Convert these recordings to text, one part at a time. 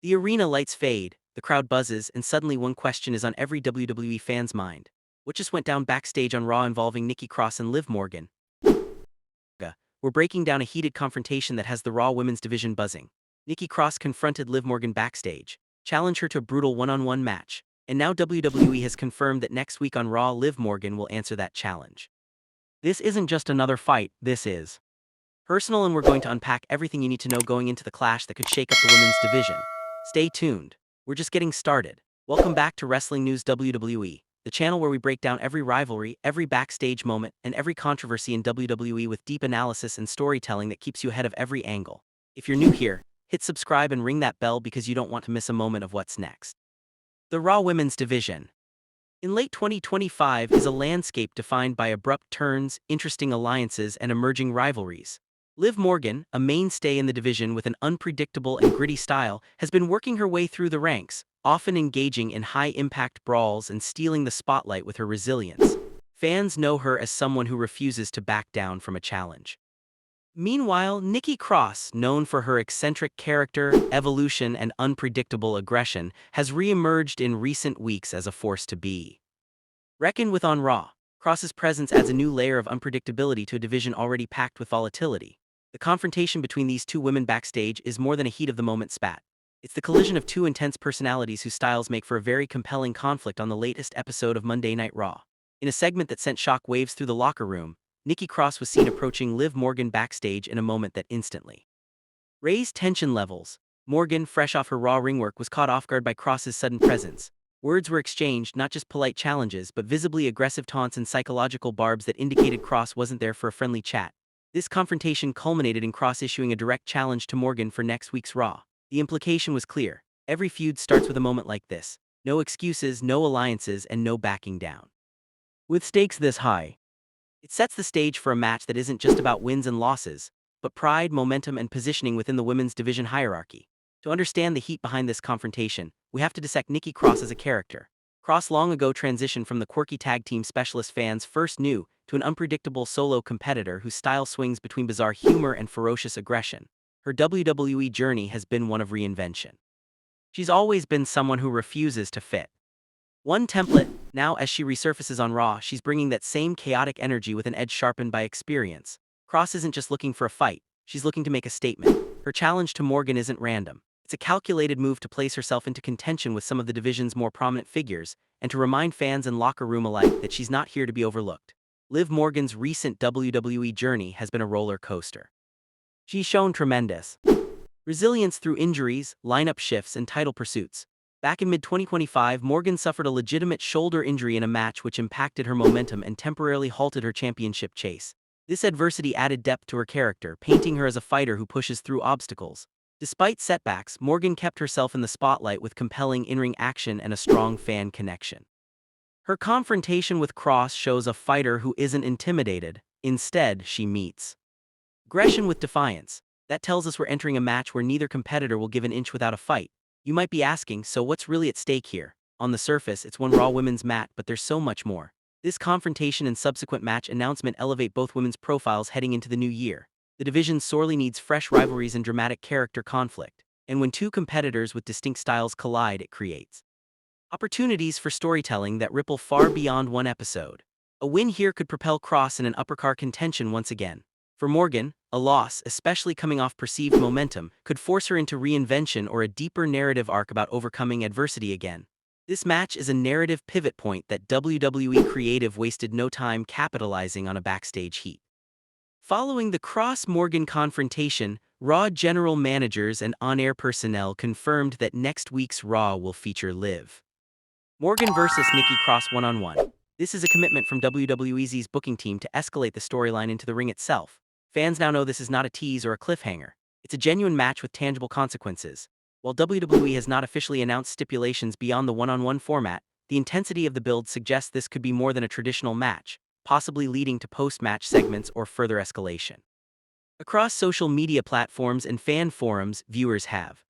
The arena lights fade, the crowd buzzes, and suddenly one question is on every WWE fan's mind. What just went down backstage on Raw involving Nikki Cross and Liv Morgan? We're breaking down a heated confrontation that has the Raw women's division buzzing. Nikki Cross confronted Liv Morgan backstage, challenged her to a brutal one-on-one match, and now WWE has confirmed that next week on Raw, Liv Morgan will answer that challenge. This isn't just another fight, this is personal, and we're going to unpack everything you need to know going into the clash that could shake up the women's division. Stay tuned. We're just getting started. Welcome back to Wrestling News WWE, the channel where we break down every rivalry, every backstage moment, and every controversy in WWE with deep analysis and storytelling that keeps you ahead of every angle. If you're new here, hit subscribe and ring that bell because you don't want to miss a moment of what's next. The Raw Women's Division. In late 2025 is a landscape defined by abrupt turns, interesting alliances, and emerging rivalries. Liv Morgan, a mainstay in the division with an unpredictable and gritty style, has been working her way through the ranks, often engaging in high-impact brawls and stealing the spotlight with her resilience. Fans know her as someone who refuses to back down from a challenge. Meanwhile, Nikki Cross, known for her eccentric character, evolution, and unpredictable aggression, has re-emerged in recent weeks as a force to be reckoned with on Raw. Cross's presence adds a new layer of unpredictability to a division already packed with volatility. The confrontation between these two women backstage is more than a heat-of-the-moment spat. It's the collision of two intense personalities whose styles make for a very compelling conflict on the latest episode of Monday Night Raw. In a segment that sent shock waves through the locker room, Nikki Cross was seen approaching Liv Morgan backstage in a moment that instantly raised tension levels. Morgan, fresh off her Raw ring work, was caught off guard by Cross's sudden presence. Words were exchanged, not just polite challenges, but visibly aggressive taunts and psychological barbs that indicated Cross wasn't there for a friendly chat. This confrontation culminated in Cross issuing a direct challenge to Morgan for next week's Raw. The implication was clear. Every feud starts with a moment like this. No excuses, no alliances, and no backing down. With stakes this high, it sets the stage for a match that isn't just about wins and losses, but pride, momentum, and positioning within the women's division hierarchy. To understand the heat behind this confrontation, we have to dissect Nikki Cross as a character. Cross long ago transitioned from the quirky tag team specialist fans first knew to an unpredictable solo competitor whose style swings between bizarre humor and ferocious aggression. Her WWE journey has been one of reinvention. She's always been someone who refuses to fit one template. Now, as she resurfaces on Raw, she's bringing that same chaotic energy with an edge sharpened by experience. Cross isn't just looking for a fight, she's looking to make a statement. Her challenge to Morgan isn't random. It's a calculated move to place herself into contention with some of the division's more prominent figures, and to remind fans and locker room alike that she's not here to be overlooked. Liv Morgan's recent WWE journey has been a roller coaster. She's shown tremendous resilience through injuries, lineup shifts, and title pursuits. Back in mid-2025, Morgan suffered a legitimate shoulder injury in a match which impacted her momentum and temporarily halted her championship chase. This adversity added depth to her character, painting her as a fighter who pushes through obstacles. Despite setbacks, Morgan kept herself in the spotlight with compelling in-ring action and a strong fan connection. Her confrontation with Cross shows a fighter who isn't intimidated. Instead, she meets aggression with defiance. That tells us we're entering a match where neither competitor will give an inch without a fight. You might be asking, so what's really at stake here? On the surface, it's one Raw women's match, but there's so much more. This confrontation and subsequent match announcement elevate both women's profiles heading into the new year. The division sorely needs fresh rivalries and dramatic character conflict, and when two competitors with distinct styles collide, it creates opportunities for storytelling that ripple far beyond one episode. A win here could propel Cross in an uppercard contention once again. For Morgan, a loss, especially coming off perceived momentum, could force her into reinvention or a deeper narrative arc about overcoming adversity again. This match is a narrative pivot point that WWE Creative wasted no time capitalizing on a backstage heat. Following the Cross-Morgan confrontation, Raw general managers and on-air personnel confirmed that next week's Raw will feature Liv Morgan versus Nikki Cross one-on-one. This is a commitment from WWE's booking team to escalate the storyline into the ring itself. Fans now know this is not a tease or a cliffhanger. It's a genuine match with tangible consequences. While WWE has not officially announced stipulations beyond the one-on-one format, the intensity of the build suggests this could be more than a traditional match, possibly leading to post-match segments or further escalation. Across social media platforms and fan forums, viewers have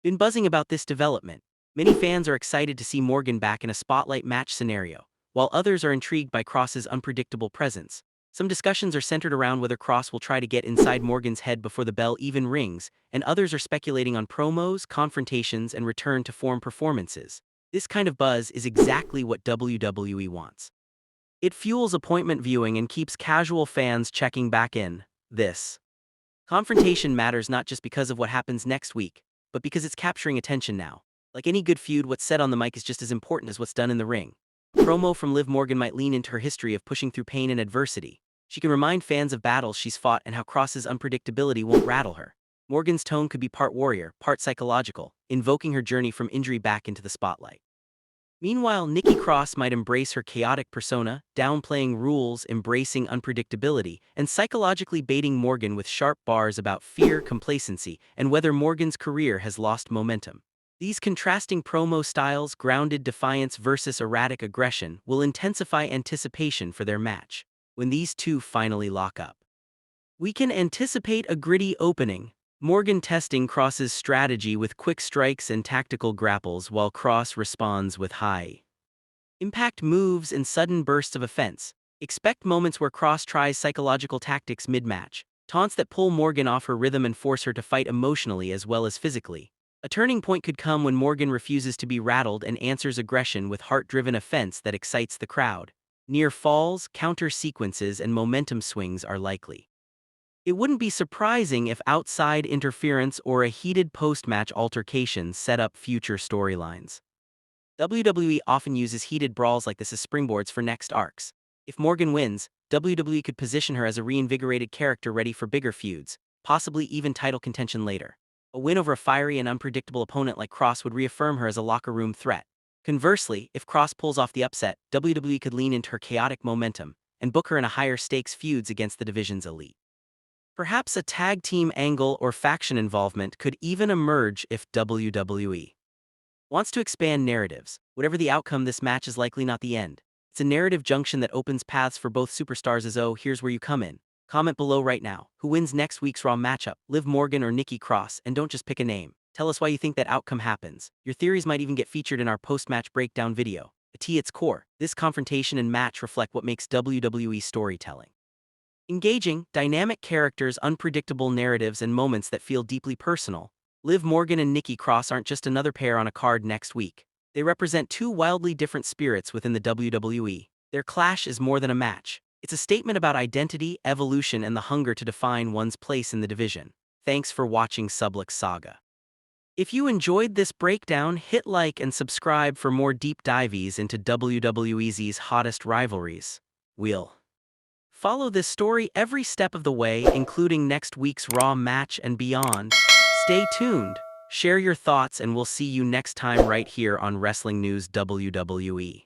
been buzzing about this development. Many fans are excited to see Morgan back in a spotlight match scenario, while others are intrigued by Cross's unpredictable presence. Some discussions are centered around whether Cross will try to get inside Morgan's head before the bell even rings, and others are speculating on promos, confrontations, and return-to-form performances. This kind of buzz is exactly what WWE wants. It fuels appointment viewing and keeps casual fans checking back in. This confrontation matters not just because of what happens next week, but because it's capturing attention now. Like any good feud, what's said on the mic is just as important as what's done in the ring. A promo from Liv Morgan might lean into her history of pushing through pain and adversity. She can remind fans of battles she's fought and how Cross's unpredictability won't rattle her. Morgan's tone could be part warrior, part psychological, invoking her journey from injury back into the spotlight. Meanwhile, Nikki Cross might embrace her chaotic persona, downplaying rules, embracing unpredictability, and psychologically baiting Morgan with sharp bars about fear, complacency, and whether Morgan's career has lost momentum. These contrasting promo styles, grounded defiance versus erratic aggression, will intensify anticipation for their match when these two finally lock up. We can anticipate a gritty opening, Morgan testing Cross's strategy with quick strikes and tactical grapples while Cross responds with high-impact moves and sudden bursts of offense. Expect moments where Cross tries psychological tactics mid-match, taunts that pull Morgan off her rhythm and force her to fight emotionally as well as physically. A turning point could come when Morgan refuses to be rattled and answers aggression with heart-driven offense that excites the crowd. Near falls, counter sequences, and momentum swings are likely. It wouldn't be surprising if outside interference or a heated post-match altercation set up future storylines. WWE often uses heated brawls like this as springboards for next arcs. If Morgan wins, WWE could position her as a reinvigorated character ready for bigger feuds, possibly even title contention later. A win over a fiery and unpredictable opponent like Cross would reaffirm her as a locker room threat. Conversely, if Cross pulls off the upset, WWE could lean into her chaotic momentum and book her in a higher-stakes feuds against the division's elite. Perhaps a tag team angle or faction involvement could even emerge if WWE wants to expand narratives. Whatever the outcome, this match is likely not the end. It's a narrative junction that opens paths for both superstars. Here's where you come in. Comment below right now. Who wins next week's Raw matchup, Liv Morgan or Nikki Cross? And don't just pick a name. Tell us why you think that outcome happens. Your theories might even get featured in our post-match breakdown video. At its core, this confrontation and match reflect what makes WWE storytelling engaging, dynamic characters, unpredictable narratives, and moments that feel deeply personal. Liv Morgan and Nikki Cross aren't just another pair on a card next week. They represent two wildly different spirits within the WWE. Their clash is more than a match. It's a statement about identity, evolution, and the hunger to define one's place in the division. Thanks for watching SUPLEX Saga. If you enjoyed this breakdown, hit like and subscribe for more deep dives into WWE's hottest rivalries. We'll follow this story every step of the way, including next week's Raw match and beyond. Stay tuned, share your thoughts, and we'll see you next time right here on Wrestling News WWE.